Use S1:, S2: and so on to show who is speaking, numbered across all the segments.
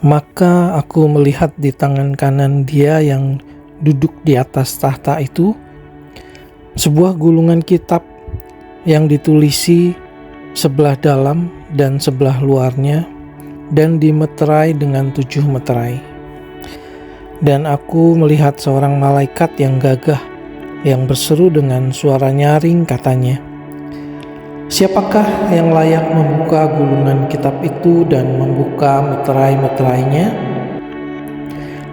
S1: Maka aku melihat di tangan kanan Dia yang duduk di atas tahta itu sebuah gulungan kitab yang ditulisi sebelah dalam dan sebelah luarnya dan dimeterai dengan 7 meterai. Dan aku melihat seorang malaikat yang gagah yang berseru dengan suara nyaring, katanya, "Siapakah yang layak membuka gulungan kitab itu dan membuka meterai-meterainya?"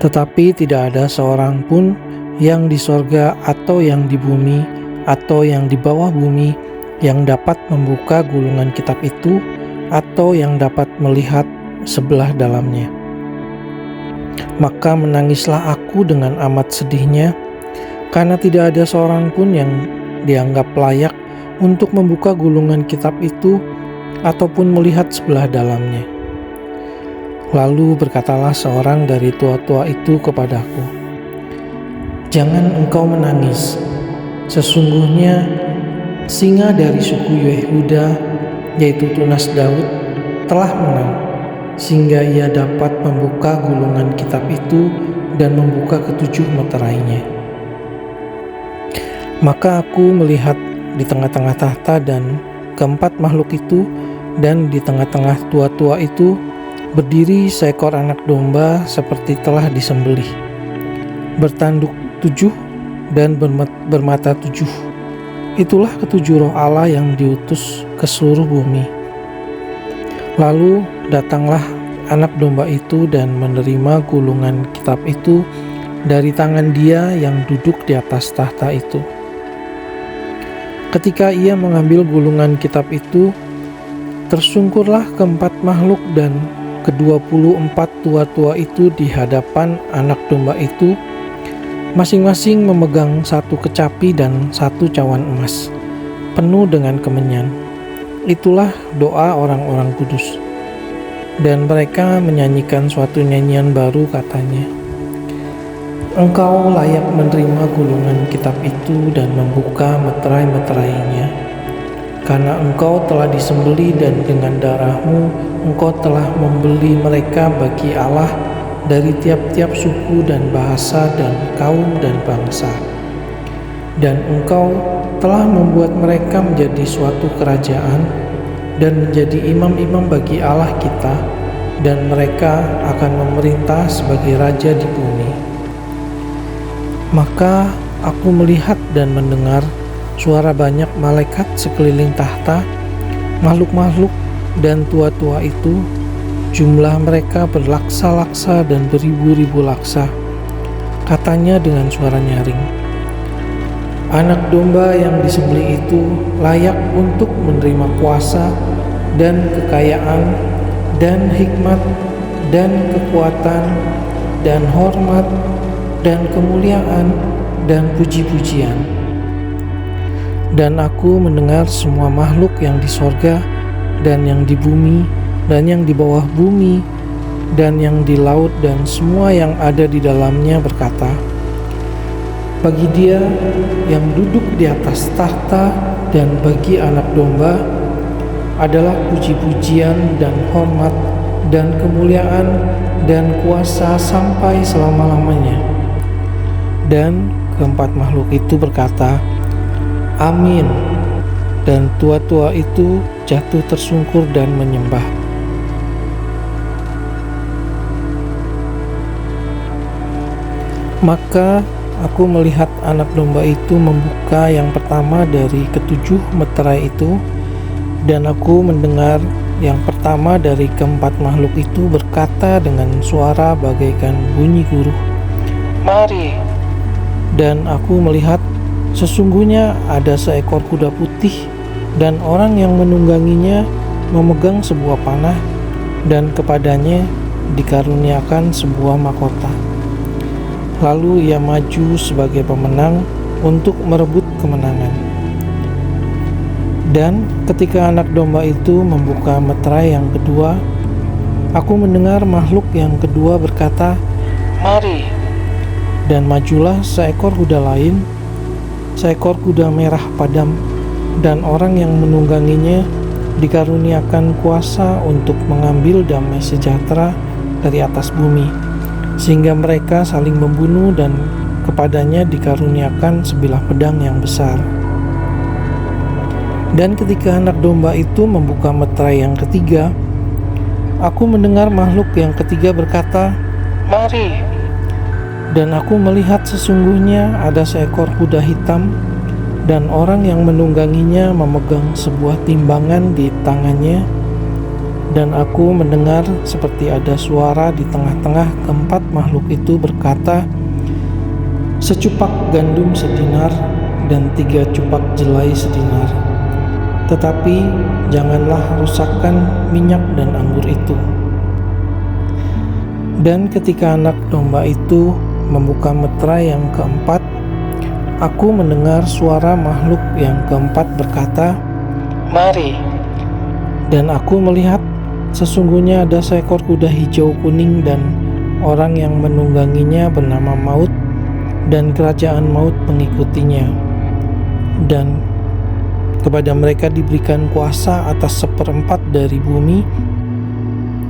S1: Tetapi tidak ada seorang pun yang di sorga atau yang di bumi atau yang di bawah bumi yang dapat membuka gulungan kitab itu atau yang dapat melihat sebelah dalamnya. Maka menangislah aku dengan amat sedihnya, karena tidak ada seorang pun yang dianggap layak untuk membuka gulungan kitab itu ataupun melihat sebelah dalamnya. Lalu berkatalah seorang dari tua-tua itu kepadaku, "Jangan engkau menangis. Sesungguhnya singa dari suku Yehuda, yaitu tunas Daud, telah menang, sehingga ia dapat membuka gulungan kitab itu dan membuka ketujuh meterainya." Maka aku melihat di tengah-tengah tahta dan keempat makhluk itu, dan di tengah-tengah tua-tua itu berdiri seekor anak domba seperti telah disembelih, bertanduk 7 dan bermata 7. Itulah ketujuh roh Allah yang diutus ke seluruh bumi. Lalu datanglah anak domba itu dan menerima gulungan kitab itu dari tangan Dia yang duduk di atas tahta itu. Ketika ia mengambil gulungan kitab itu, tersungkurlah keempat makhluk dan ke-24 tua-tua itu di hadapan anak domba itu, masing-masing memegang satu kecapi dan satu cawan emas, penuh dengan kemenyan. Itulah doa orang-orang kudus. Dan mereka menyanyikan suatu nyanyian baru, katanya, "Engkau layak menerima gulungan kitab itu dan membuka meterai-meterainya, karena engkau telah disembelih dan dengan darahmu engkau telah membeli mereka bagi Allah dari tiap-tiap suku dan bahasa dan kaum dan bangsa. Dan engkau telah membuat mereka menjadi suatu kerajaan dan menjadi imam-imam bagi Allah kita, dan mereka akan memerintah sebagai raja di bumi." Maka aku melihat dan mendengar suara banyak malaikat sekeliling tahta, makhluk-makhluk dan tua-tua itu, jumlah mereka berlaksa-laksa dan beribu-ribu laksa. Katanya dengan suara nyaring, "Anak domba yang disembelih itu layak untuk menerima kuasa dan kekayaan dan hikmat dan kekuatan dan hormat dan kemuliaan dan puji-pujian." Dan aku mendengar semua makhluk yang di sorga dan yang di bumi dan yang di bawah bumi dan yang di laut dan semua yang ada di dalamnya berkata, "Bagi Dia yang duduk di atas tahta dan bagi anak domba adalah puji-pujian dan hormat dan kemuliaan dan kuasa sampai selama-lamanya." Dan keempat makhluk itu berkata, "Amin." Dan tua-tua itu jatuh tersungkur dan menyembah. Maka aku melihat anak domba itu membuka yang pertama dari ketujuh meterai itu, dan aku mendengar yang pertama dari keempat makhluk itu berkata dengan suara bagaikan bunyi guruh, "Mari." Dan aku melihat sesungguhnya ada seekor kuda putih, dan orang yang menungganginya memegang sebuah panah, dan kepadanya dikaruniakan sebuah mahkota. Lalu ia maju sebagai pemenang untuk merebut kemenangan. Dan ketika anak domba itu membuka meterai yang kedua, aku mendengar makhluk yang kedua berkata, "Mari." Dan majulah seekor kuda lain, seekor kuda merah padam, dan orang yang menungganginya dikaruniakan kuasa untuk mengambil damai sejahtera dari atas bumi, sehingga mereka saling membunuh dan kepadanya dikaruniakan sebilah pedang yang besar. Dan ketika anak domba itu membuka meterai yang ketiga, aku mendengar makhluk yang ketiga berkata, "Mari." Dan aku melihat sesungguhnya ada seekor kuda hitam, dan orang yang menungganginya memegang sebuah timbangan di tangannya. Dan aku mendengar seperti ada suara di tengah-tengah keempat makhluk itu berkata, "Secupak gandum sedinar dan 3 cupak jelai sedinar. Tetapi janganlah rusakkan minyak dan anggur itu." Dan ketika anak domba itu membuka meterai yang keempat, aku mendengar suara makhluk yang keempat berkata, "Mari." Dan aku melihat sesungguhnya ada seekor kuda hijau kuning, dan orang yang menungganginya bernama Maut, dan kerajaan maut mengikutinya. Dan kepada mereka diberikan kuasa atas 1/4 dari bumi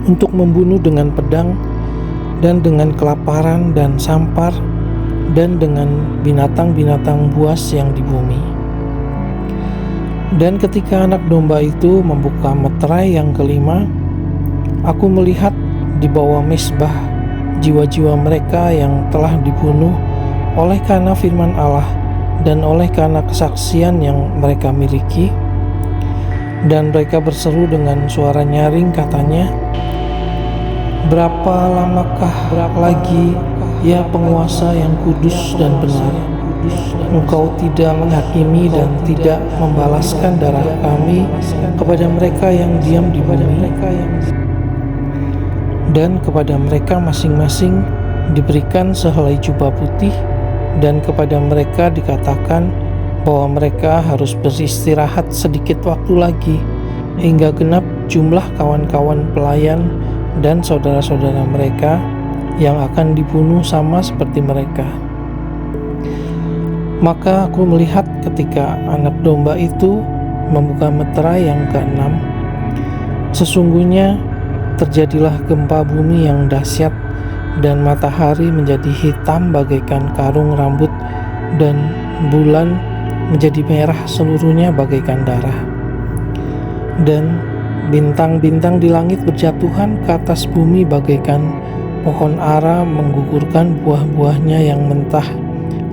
S1: untuk membunuh dengan pedang dan dengan kelaparan dan sampar dan dengan binatang-binatang buas yang di bumi. Dan ketika anak domba itu membuka meterai yang kelima, aku melihat di bawah mezbah jiwa-jiwa mereka yang telah dibunuh oleh karena firman Allah dan oleh karena kesaksian yang mereka miliki. Dan mereka berseru dengan suara nyaring, katanya, "Berapa lamakah lagi, ya penguasa yang kudus dan benar, Engkau tidak menghakimi dan tidak membalaskan darah kami kepada mereka yang diam di bumi?" Dan kepada mereka masing-masing diberikan sehelai jubah putih, dan kepada mereka dikatakan bahwa mereka harus beristirahat sedikit waktu lagi, hingga genap jumlah kawan-kawan pelayan dan saudara-saudara mereka yang akan dibunuh sama seperti mereka. Maka aku melihat ketika anak domba itu membuka meterai yang ke-6, sesungguhnya terjadilah gempa bumi yang dahsyat, dan matahari menjadi hitam bagaikan karung rambut, dan bulan menjadi merah seluruhnya bagaikan darah. Dan bintang-bintang di langit berjatuhan ke atas bumi bagaikan pohon ara menggugurkan buah-buahnya yang mentah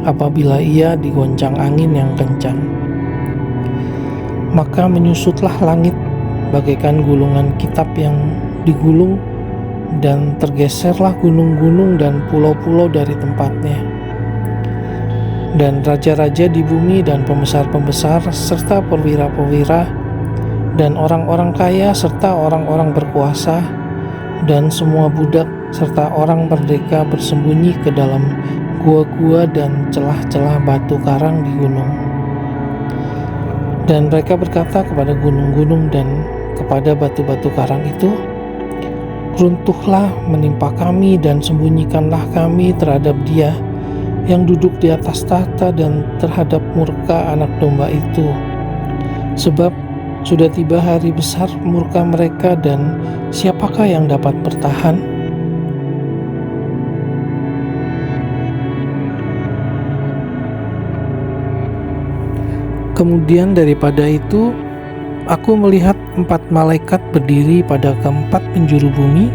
S1: apabila ia digoncang angin yang kencang. Maka menyusutlah langit bagaikan gulungan kitab yang digulung, dan tergeserlah gunung-gunung dan pulau-pulau dari tempatnya. Dan raja-raja di bumi dan pembesar-pembesar serta perwira-perwira dan orang-orang kaya serta orang-orang berkuasa dan semua budak serta orang merdeka bersembunyi ke dalam gua-gua dan celah-celah batu karang di gunung. Dan mereka berkata kepada gunung-gunung dan kepada batu-batu karang itu, "Runtuhlah menimpa kami dan sembunyikanlah kami terhadap Dia yang duduk di atas tahta dan terhadap murka anak domba itu. Sebab sudah tiba hari besar murka mereka, dan siapakah yang dapat bertahan?" Kemudian daripada itu, aku melihat 4 malaikat berdiri pada keempat penjuru bumi,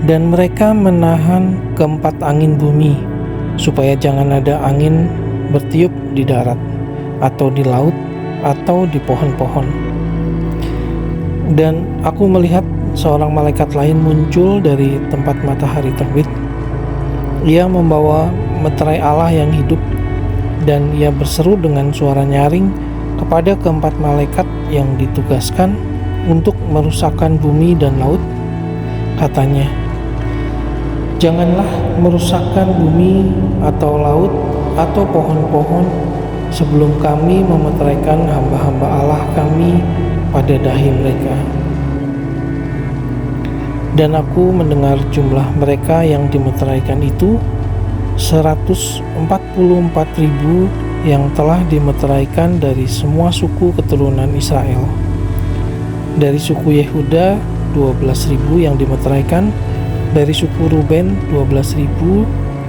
S1: dan mereka menahan keempat angin bumi, supaya jangan ada angin bertiup di darat, atau di laut, atau di pohon-pohon. Dan aku melihat seorang malaikat lain muncul dari tempat matahari terbit. Ia membawa meterai Allah yang hidup, dan ia berseru dengan suara nyaring kepada keempat malaikat yang ditugaskan untuk merusakkan bumi dan laut. Katanya, "Janganlah merusakkan bumi atau laut atau pohon-pohon sebelum kami memeteraikan hamba-hamba Allah kami pada dahi mereka." Dan aku mendengar jumlah mereka yang dimeteraikan itu 144.000 yang telah dimeteraikan dari semua suku keturunan Israel. Dari suku Yehuda 12.000 yang dimeteraikan, dari suku Ruben 12.000,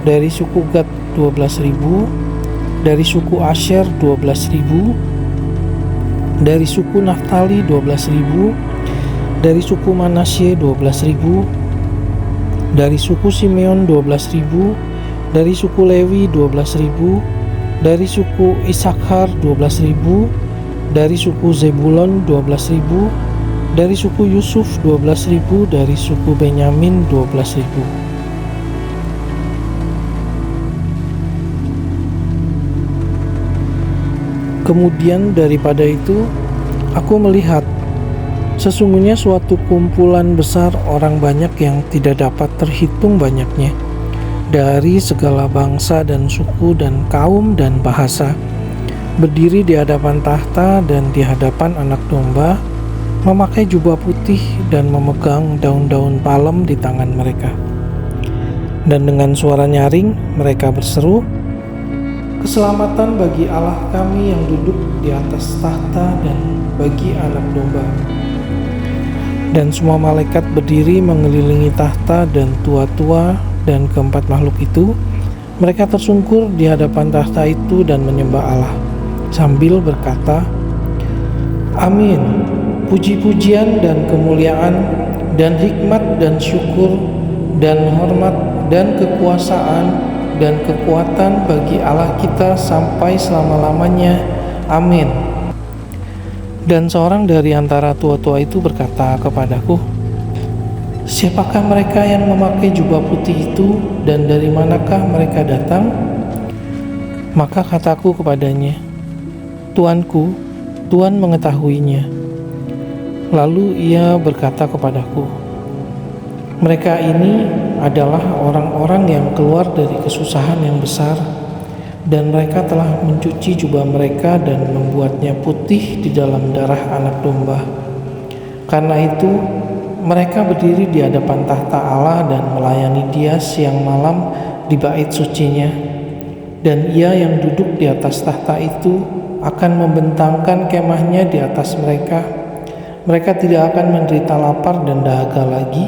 S1: dari suku Gad 12.000, dari suku Asyer 12.000, dari suku Naftali 12.000, dari suku Manasye 12.000, dari suku Simeon 12.000, dari suku Lewi 12.000, dari suku Isakhar 12.000, dari suku Zebulon 12.000, dari suku Yusuf 12.000, dari suku Benyamin 12.000. Kemudian daripada itu, aku melihat sesungguhnya suatu kumpulan besar orang banyak yang tidak dapat terhitung banyaknya, dari segala bangsa dan suku dan kaum dan bahasa, berdiri di hadapan tahta dan di hadapan Anak Domba, memakai jubah putih dan memegang daun-daun palem di tangan mereka. Dan dengan suara nyaring mereka berseru, "Keselamatan bagi Allah kami yang duduk di atas tahta dan bagi Anak Domba." Dan semua malaikat berdiri mengelilingi tahta dan tua-tua dan keempat makhluk itu. Mereka tersungkur di hadapan tahta itu dan menyembah Allah sambil berkata, "Amin. Puji-pujian dan kemuliaan dan hikmat dan syukur dan hormat dan kekuasaan dan kekuatan bagi Allah kita sampai selama-lamanya. Amin." Dan seorang dari antara tua-tua itu berkata kepadaku, "Siapakah mereka yang memakai jubah putih itu dan dari manakah mereka datang?" Maka kataku kepadanya, "Tuanku, Tuhan mengetahuinya." Lalu ia berkata kepadaku, "Mereka ini adalah orang-orang yang keluar dari kesusahan yang besar, dan mereka telah mencuci jubah mereka dan membuatnya putih di dalam darah Anak Domba. Karena itu, mereka berdiri di hadapan tahta Allah dan melayani Dia siang malam di bait sucinya. Dan Ia yang duduk di atas tahta itu akan membentangkan kemahnya di atas mereka. Mereka tidak akan menderita lapar dan dahaga lagi,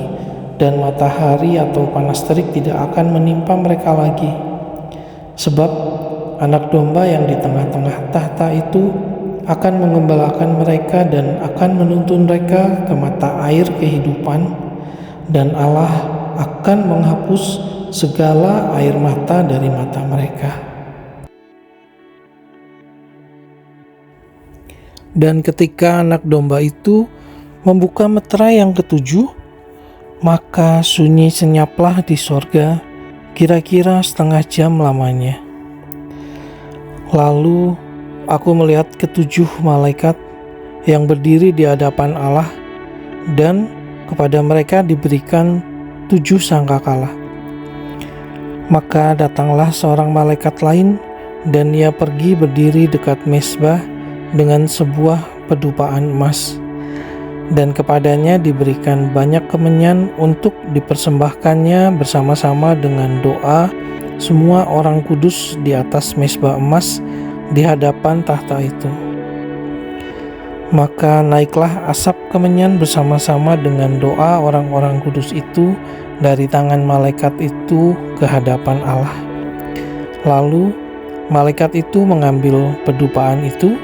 S1: dan matahari atau panas terik tidak akan menimpa mereka lagi. Sebab Anak Domba yang di tengah-tengah tahta itu akan mengembalakan mereka dan akan menuntun mereka ke mata air kehidupan, dan Allah akan menghapus segala air mata dari mata mereka." Dan ketika Anak Domba itu membuka meterai yang ketujuh, maka sunyi senyaplah di sorga, kira-kira setengah jam lamanya. Lalu aku melihat ketujuh malaikat yang berdiri di hadapan Allah, dan kepada mereka diberikan 7 sangkakala. Maka datanglah seorang malaikat lain, dan ia pergi berdiri dekat mezbah dengan sebuah pedupaan emas, dan kepadanya diberikan banyak kemenyan untuk dipersembahkannya bersama-sama dengan doa semua orang kudus di atas mezbah emas di hadapan tahta itu. Maka naiklah asap kemenyan bersama-sama dengan doa orang-orang kudus itu dari tangan malaikat itu ke hadapan Allah. Lalu malaikat itu mengambil pedupaan itu,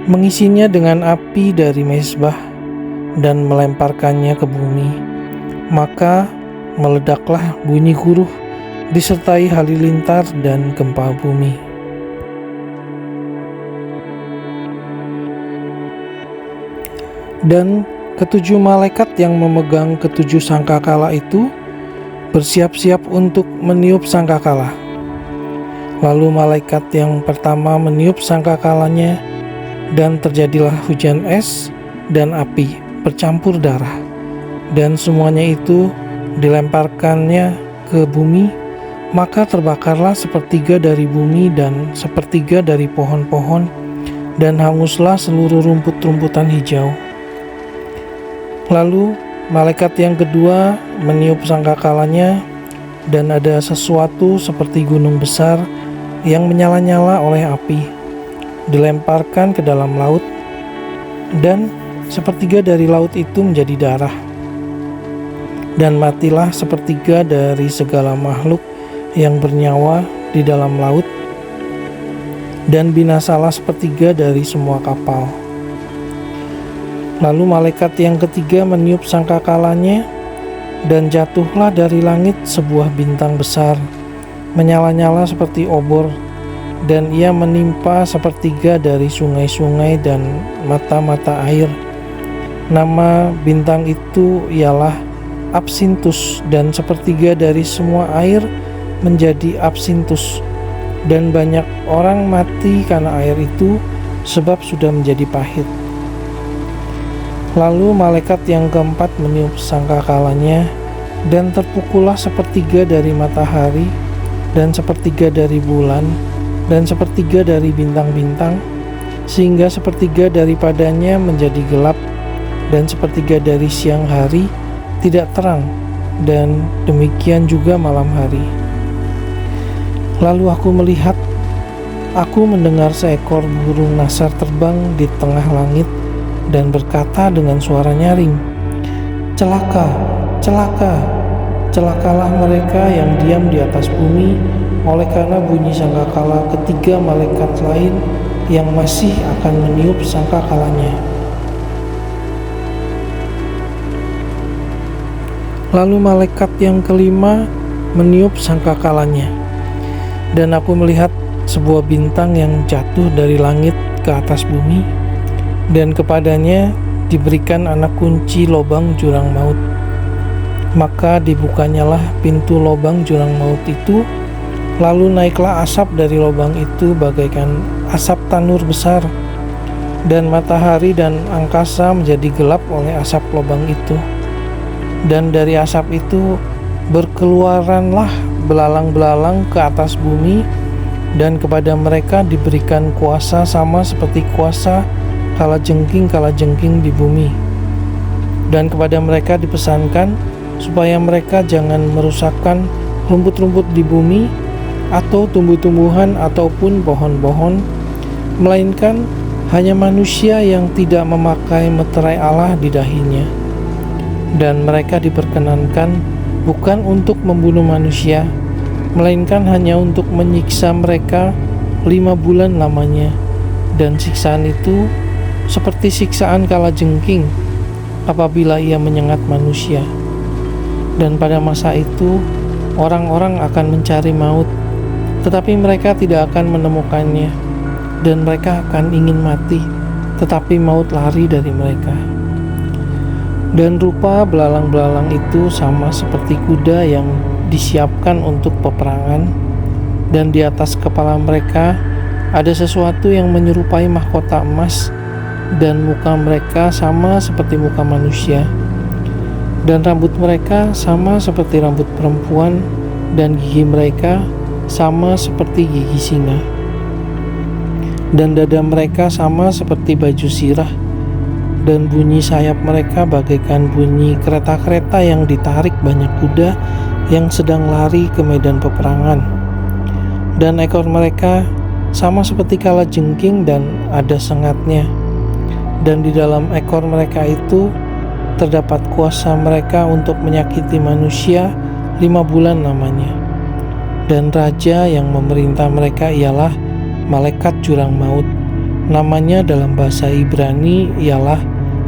S1: mengisinya dengan api dari mezbah dan melemparkannya ke bumi. Maka meledaklah bunyi guruh disertai halilintar dan gempa bumi. Dan ketujuh malaikat yang memegang ketujuh sangkakala itu bersiap-siap untuk meniup sangkakala. Lalu malaikat yang pertama meniup sangkakalanya, dan terjadilah hujan es dan api bercampur darah, dan semuanya itu dilemparkannya ke bumi. Maka terbakarlah sepertiga dari bumi dan sepertiga dari pohon-pohon, dan hanguslah seluruh rumput-rumputan hijau. Lalu malaikat yang kedua meniup sangkakalanya, dan ada sesuatu seperti gunung besar yang menyala-nyala oleh api, dilemparkan ke dalam laut, dan sepertiga dari laut itu menjadi darah. Dan matilah sepertiga dari segala makhluk yang bernyawa di dalam laut, dan binasalah sepertiga dari semua kapal. Lalu malaikat yang ketiga meniup sangkakalanya, dan jatuhlah dari langit sebuah bintang besar, menyala-nyala seperti obor, dan ia menimpa sepertiga dari sungai-sungai dan mata-mata air. Nama bintang itu ialah Absintus, dan sepertiga dari semua air menjadi absintus, dan banyak orang mati karena air itu, sebab sudah menjadi pahit. Lalu malaikat yang keempat meniup sangkakalanya, dan terpukullah sepertiga dari matahari, dan sepertiga dari bulan, dan sepertiga dari bintang-bintang, sehingga sepertiga daripadanya menjadi gelap, dan sepertiga dari siang hari tidak terang, dan demikian juga malam hari. Lalu aku mendengar seekor burung nasar terbang di tengah langit dan berkata dengan suara nyaring, "Celaka, celaka, celakalah mereka yang diam di atas bumi, oleh karena bunyi sangkakala ketiga malaikat lain yang masih akan meniup sangkakalanya." Lalu malaikat yang kelima meniup sangkakalanya, dan aku melihat sebuah bintang yang jatuh dari langit ke atas bumi, dan kepadanya diberikan anak kunci lobang jurang maut. Maka dibukanyalah pintu lobang jurang maut itu, lalu naiklah asap dari lobang itu bagaikan asap tanur besar, dan matahari dan angkasa menjadi gelap oleh asap lobang itu. Dan dari asap itu berkeluaranlah belalang-belalang ke atas bumi, dan kepada mereka diberikan kuasa sama seperti kuasa kalajengking-kalajengking di bumi. Dan kepada mereka dipesankan supaya mereka jangan merusakkan rumput-rumput di bumi, atau tumbuh-tumbuhan ataupun pohon-pohon, melainkan hanya manusia yang tidak memakai meterai Allah di dahinya. Dan mereka diperkenankan bukan untuk membunuh manusia, melainkan hanya untuk menyiksa mereka 5 bulan lamanya. Dan siksaan itu seperti siksaan kalajengking apabila ia menyengat manusia. Dan pada masa itu orang-orang akan mencari maut, tetapi mereka tidak akan menemukannya, dan mereka akan ingin mati, tetapi maut lari dari mereka. Dan rupa belalang-belalang itu sama seperti kuda yang disiapkan untuk peperangan, dan di atas kepala mereka ada sesuatu yang menyerupai mahkota emas, dan muka mereka sama seperti muka manusia, dan rambut mereka sama seperti rambut perempuan, dan gigi mereka sama seperti gigi singa, dan dada mereka sama seperti baju sirah, dan bunyi sayap mereka bagaikan bunyi kereta-kereta yang ditarik banyak kuda yang sedang lari ke medan peperangan. Dan ekor mereka sama seperti kalajengking dan ada sengatnya. Dan di dalam ekor mereka itu terdapat kuasa mereka untuk menyakiti manusia 5 bulan lamanya. Dan raja yang memerintah mereka ialah malaikat jurang maut. Namanya dalam bahasa Ibrani ialah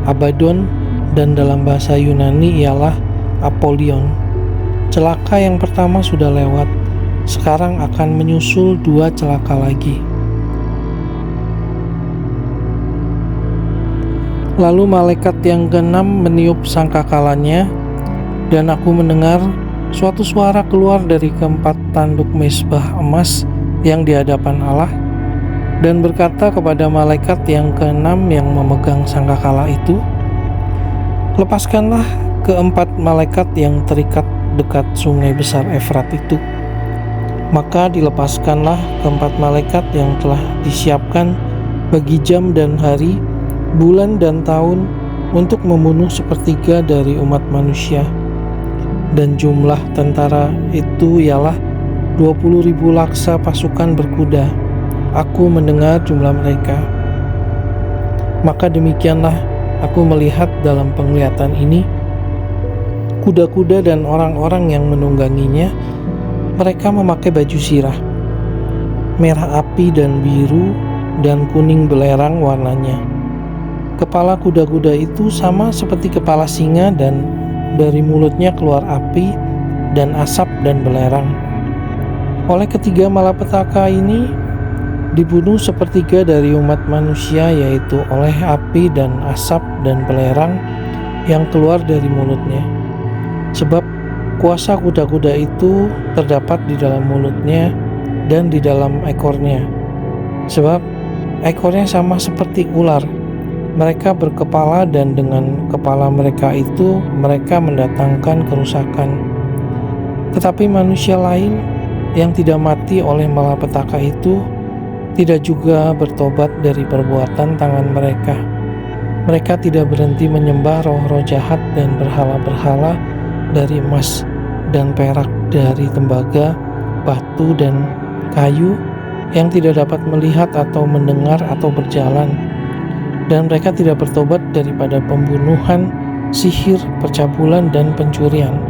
S1: Abaddon, dan dalam bahasa Yunani ialah Apollyon. Celaka yang pertama sudah lewat, sekarang akan menyusul 2 celaka lagi. Lalu malaikat yang keenam meniup sangkakalanya, dan aku mendengar suatu suara keluar dari keempat tanduk mezbah emas yang di hadapan Allah, dan berkata kepada malaikat yang keenam yang memegang sangkakala itu, "Lepaskanlah keempat malaikat yang terikat dekat sungai besar Efrat itu." Maka dilepaskanlah keempat malaikat yang telah disiapkan bagi jam dan hari, bulan dan tahun, untuk membunuh sepertiga dari umat manusia. Dan jumlah tentara itu ialah 20.000 laksa pasukan berkuda. Aku mendengar jumlah mereka. Maka demikianlah aku melihat dalam penglihatan ini, kuda-kuda dan orang-orang yang menungganginya, mereka memakai baju sirah, merah api dan biru dan kuning belerang warnanya. Kepala kuda-kuda itu sama seperti kepala singa dan dari mulutnya keluar api dan asap dan belerang. Oleh ketiga malapetaka ini dibunuh sepertiga dari umat manusia, yaitu oleh api dan asap dan belerang yang keluar dari mulutnya. Sebab kuasa kuda-kuda itu terdapat di dalam mulutnya dan di dalam ekornya. Sebab ekornya sama seperti ular. Mereka berkepala dan dengan kepala mereka itu mereka mendatangkan kerusakan. Tetapi manusia lain yang tidak mati oleh malapetaka itu tidak juga bertobat dari perbuatan tangan mereka. Mereka tidak berhenti menyembah roh-roh jahat dan berhala-berhala dari emas dan perak, dari tembaga, batu, dan kayu yang tidak dapat melihat atau mendengar atau berjalan. Dan mereka tidak bertobat daripada pembunuhan, sihir, percabulan, dan pencurian.